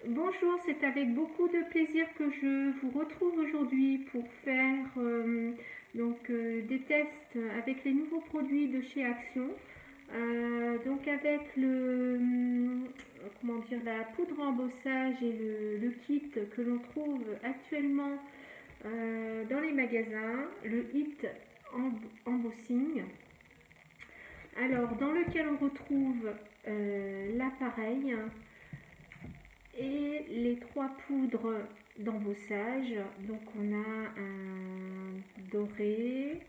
Bonjour, c'est avec beaucoup de plaisir que je vous retrouve aujourd'hui pour faire des tests avec les nouveaux produits de chez Action. Donc avec la poudre embossage et le kit que l'on trouve actuellement dans les magasins, le Hit Embossing. Alors dans lequel on retrouve l'appareil et les trois poudres d'embossage. Donc on a un doré,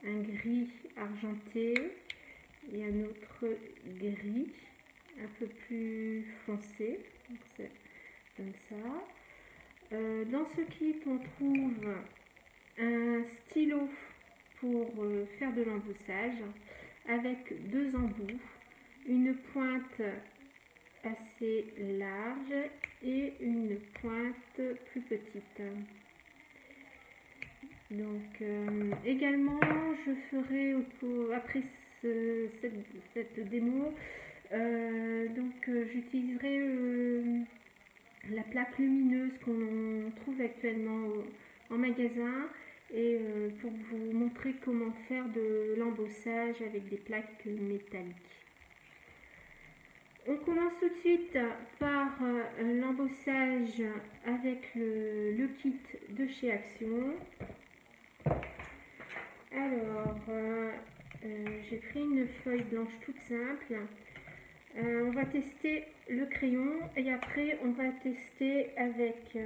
un gris argenté et un autre gris un peu plus foncé. Donc c'est comme ça. Dans ce kit on trouve un stylo pour faire de l'embossage avec deux embouts, une pointe assez large et une pointe plus petite. Donc également je ferai après cette démo j'utiliserai la plaque lumineuse qu'on trouve actuellement en magasin et pour vous montrer comment faire de l'embossage avec des plaques métalliques. On commence tout de suite par l'embossage avec le kit de chez Action. Alors, j'ai pris une feuille blanche toute simple. On va tester le crayon et après on va tester avec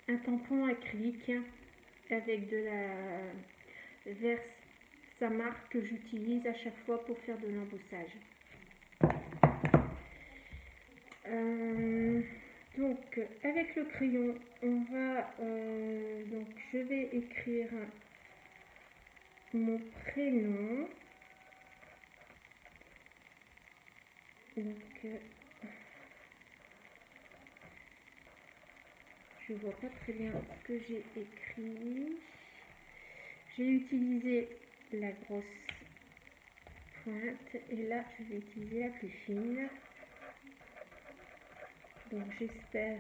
un tampon acrylique avec de la Versamark que j'utilise à chaque fois pour faire de l'embossage. Donc avec le crayon on va je vais écrire mon prénom. Donc je vois pas très bien ce que j'ai écrit. J'ai utilisé la grosse pointe et là je vais utiliser la plus fine. Donc j'espère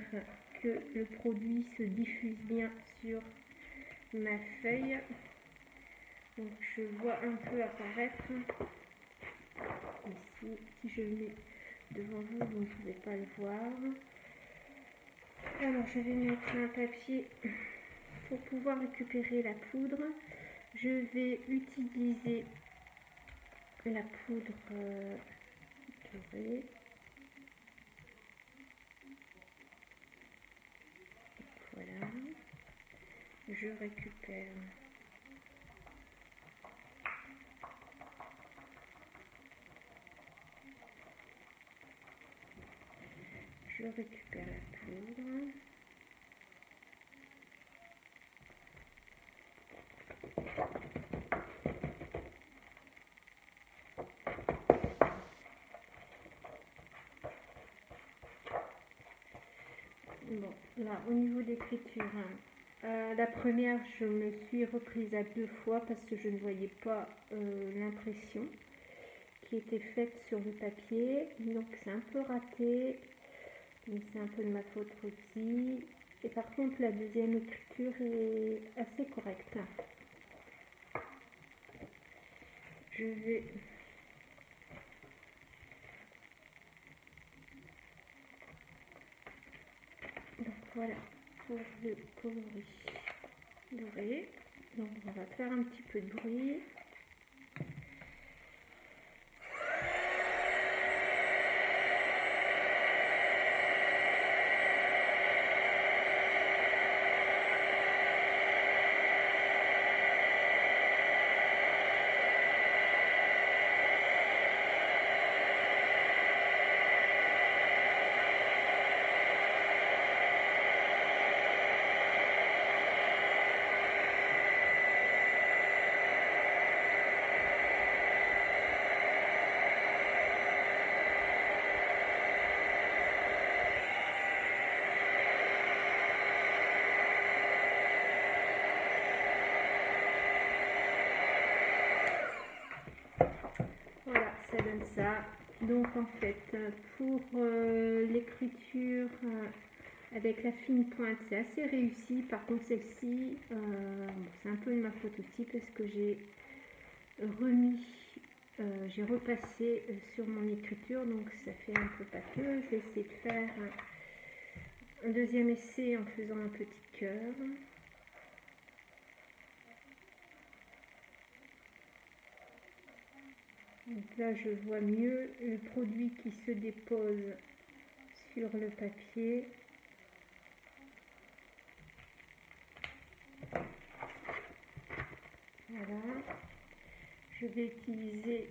que le produit se diffuse bien sur ma feuille. Donc je vois un peu apparaître ici. Si je le mets devant vous, vous ne pouvez pas le voir. Alors je vais mettre un papier pour pouvoir récupérer la poudre. Je vais utiliser la poudre dorée. Voilà. Je récupère la poudre. Bon, là, au niveau d'écriture, la première, je me suis reprise à deux fois parce que je ne voyais pas l'impression qui était faite sur le papier. Donc, c'est un peu raté, mais c'est un peu de ma faute aussi. Et par contre, la deuxième écriture est assez correcte. Je vais... Donc, voilà, pour le coloris doré. Donc, on va faire un petit peu de bruit. Voilà, ça donne ça. Donc en fait, pour l'écriture avec la fine pointe, c'est assez réussi. Par contre, celle-ci, bon, c'est un peu de ma faute aussi parce que j'ai repassé sur mon écriture, donc ça fait un peu pâteux. Je vais essayer de faire un deuxième essai en faisant un petit cœur. Donc là, je vois mieux le produit qui se dépose sur le papier. Voilà. Je vais utiliser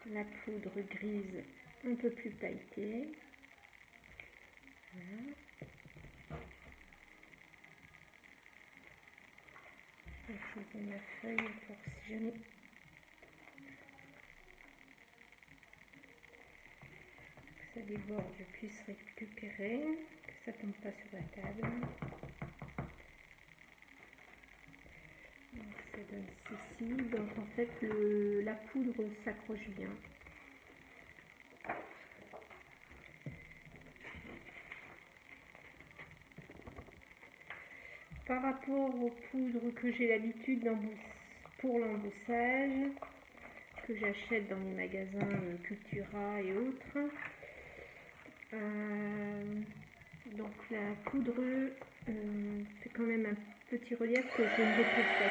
la poudre grise un peu plus pailletée. Voilà. Je vais utiliser ma feuille pour si jamais ça déborde, je puisse récupérer, que ça tombe pas sur la table. Donc, ça donne ceci. Donc en fait la poudre s'accroche bien. Par rapport aux poudres que j'ai l'habitude pour l'emboussage, que j'achète dans les magasins Cultura et autres, donc la poudre fait quand même un petit relief que je ne retrouve pas.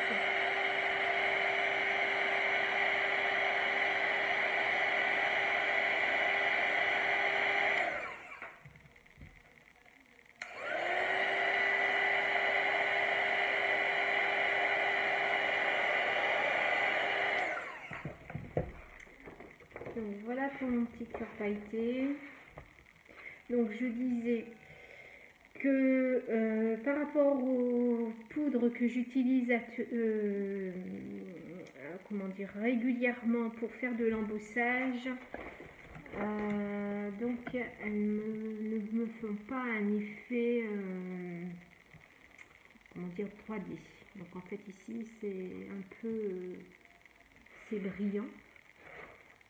Donc voilà pour mon petit cœur pailleté. Donc je disais que par rapport aux poudres que j'utilise régulièrement pour faire de l'emboussage, donc elles ne me font pas un effet 3D. Donc en fait ici c'est un peu c'est brillant,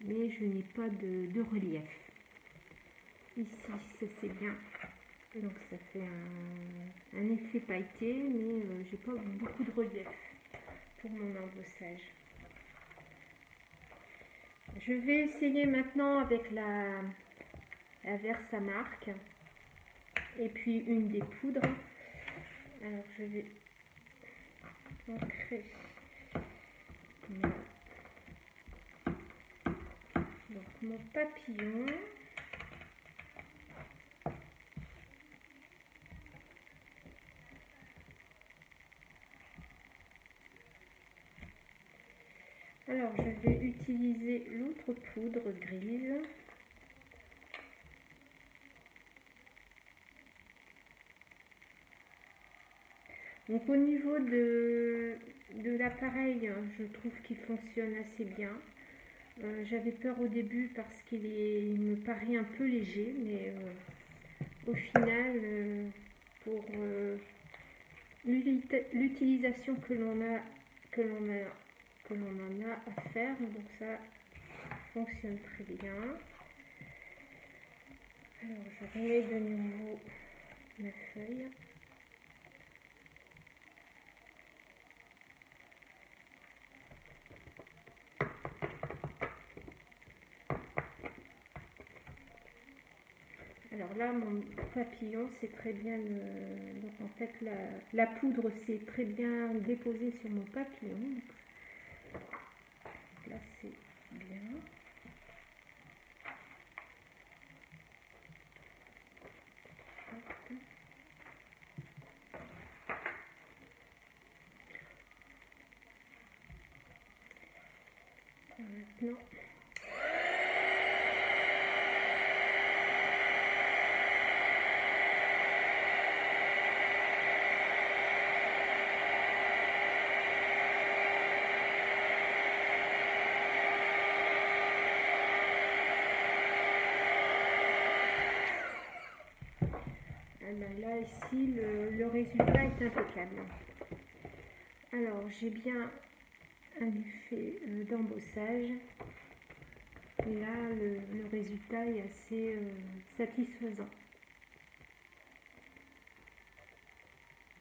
mais je n'ai pas de relief. Ici ça c'est bien, donc ça fait un effet pailleté, mais j'ai pas beaucoup de relief pour mon embossage. Je vais essayer maintenant avec la Versamark et puis une des poudres. Alors je vais ancrer mon papillon. Alors je vais utiliser l'autre poudre grise. Donc au niveau de l'appareil, je trouve qu'il fonctionne assez bien. J'avais peur au début parce qu'il me paraît un peu léger, mais au final, pour l'utilisation que l'on en a à faire, donc ça fonctionne très bien. Alors je remets de nouveau ma feuille. Alors là, mon papillon, c'est très bien. Donc en fait, la poudre s'est très bien déposée sur mon papillon. Donc là, c'est bien. Maintenant, là ici, le résultat est impeccable. Alors, j'ai bien un effet d'embossage. Et là, le résultat est assez satisfaisant.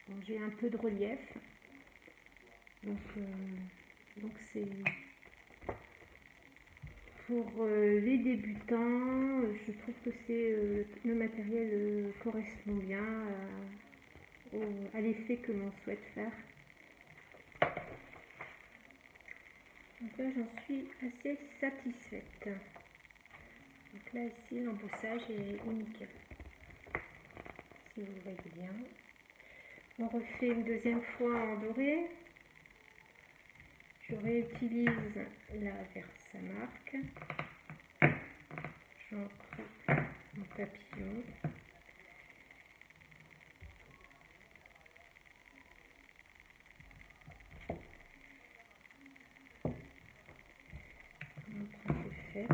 Bon, j'ai un peu de relief, donc c'est pour les débutants. Je trouve que le matériel correspond bien à l'effet que l'on souhaite faire. Donc là, j'en suis assez satisfaite. Donc là, ici, l'embossage est nickel, si vous voyez bien. On refait une deuxième fois en doré. Je réutilise la Versamark. J'encre mon papillon. L'encre est faite.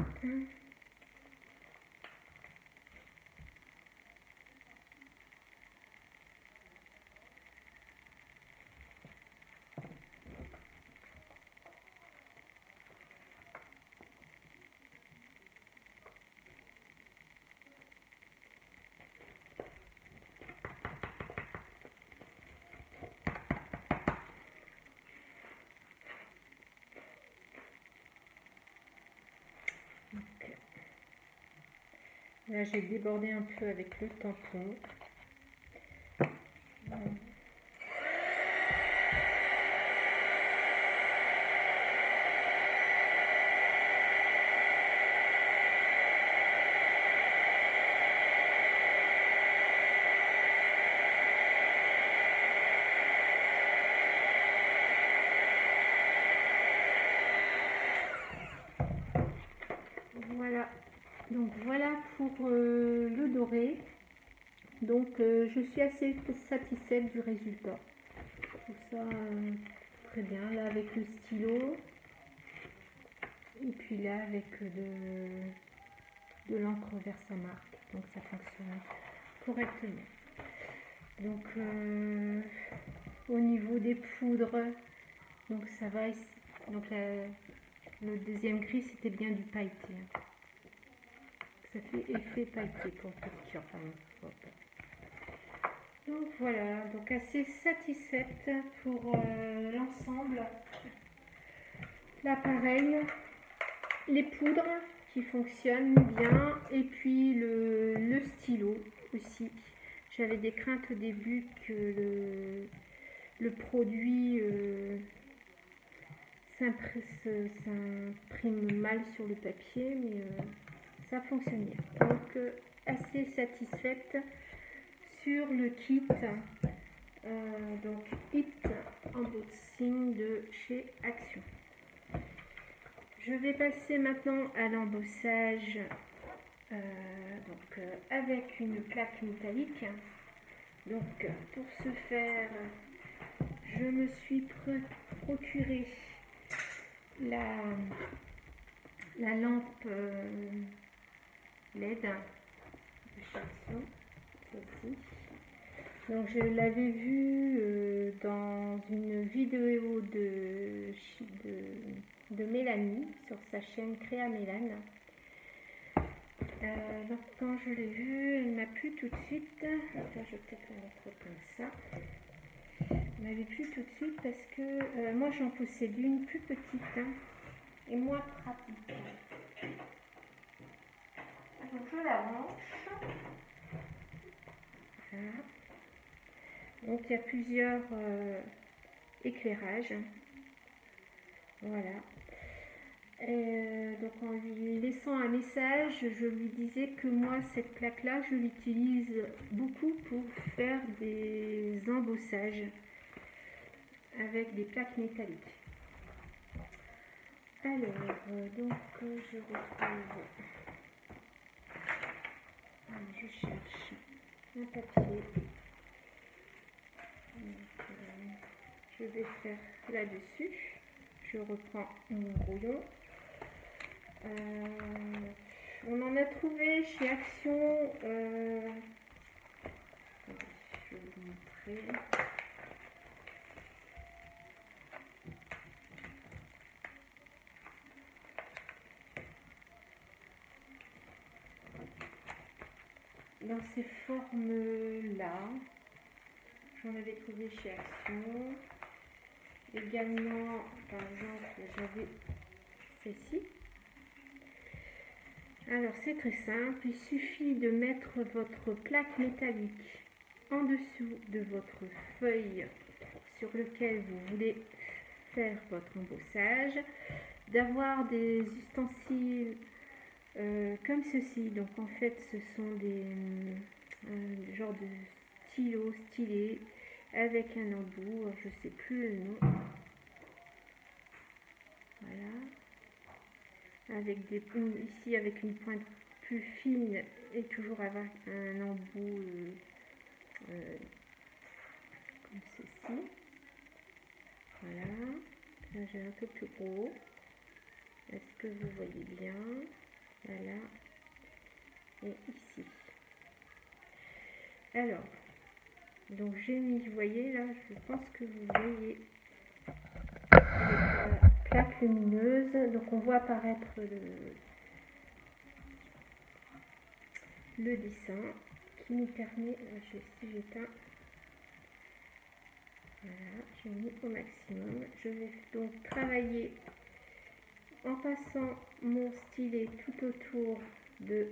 Là, j'ai débordé un peu avec le tampon. Voilà. Donc voilà pour le doré. Donc je suis assez satisfaite du résultat. Je trouve ça très bien. Là avec le stylo. Et puis là avec de l'encre Versamark. Donc ça fonctionne correctement. Donc au niveau des poudres, donc ça va ici. Donc le deuxième gris c'était bien du pailleté. Ça fait effet pailleté pour texture. Donc voilà, donc assez satisfaite pour l'ensemble. L'appareil, les poudres qui fonctionnent bien et puis le stylo aussi. J'avais des craintes au début que le produit s'imprime mal sur le papier, mais ça fonctionne bien. Donc assez satisfaite sur le kit, donc Hit Embossing de chez Action. Je vais passer maintenant à l'embossage avec une plaque métallique. Donc pour ce faire, je me suis procuré la lampe LED de chez Action, celle-ci. Donc je l'avais vue dans une vidéo de Mélanie sur sa chaîne Créa Mélane. Donc quand je l'ai vue, elle m'a plu tout de suite. Enfin, je vais peut-être la mettre comme ça. Elle m'avait plu tout de suite parce que moi j'en possède une plus petite et moins pratique. Donc je la branche. Voilà. Donc il y a plusieurs éclairages. Voilà. Donc en lui laissant un message, je lui disais que moi cette plaque là je l'utilise beaucoup pour faire des embossages avec des plaques métalliques. Alors donc je retrouve, je cherche un papier, donc, je vais faire là-dessus, je reprends mon brouillon. On en a trouvé chez Action, je vais vous montrer. dans ces formes-là. J'en avais trouvé chez Action. Également, par exemple, j'avais celle-ci. Alors, c'est très simple. Il suffit de mettre votre plaque métallique en dessous de votre feuille sur lequel vous voulez faire votre embossage, d'avoir des ustensiles comme ceci. Donc en fait ce sont des genre de stylos, stylés avec un embout, je sais plus le nom. Voilà, avec des ici avec une pointe plus fine et toujours avoir un embout comme ceci. Voilà, là j'ai un peu plus gros. Est-ce que vous voyez bien? Voilà, et ici. Alors, donc j'ai mis, vous voyez là, je pense que vous voyez avec la plaque lumineuse, donc on voit apparaître le dessin qui nous permet, si j'éteins, voilà, j'ai mis au maximum. Je vais donc travailler en passant mon stylet tout autour de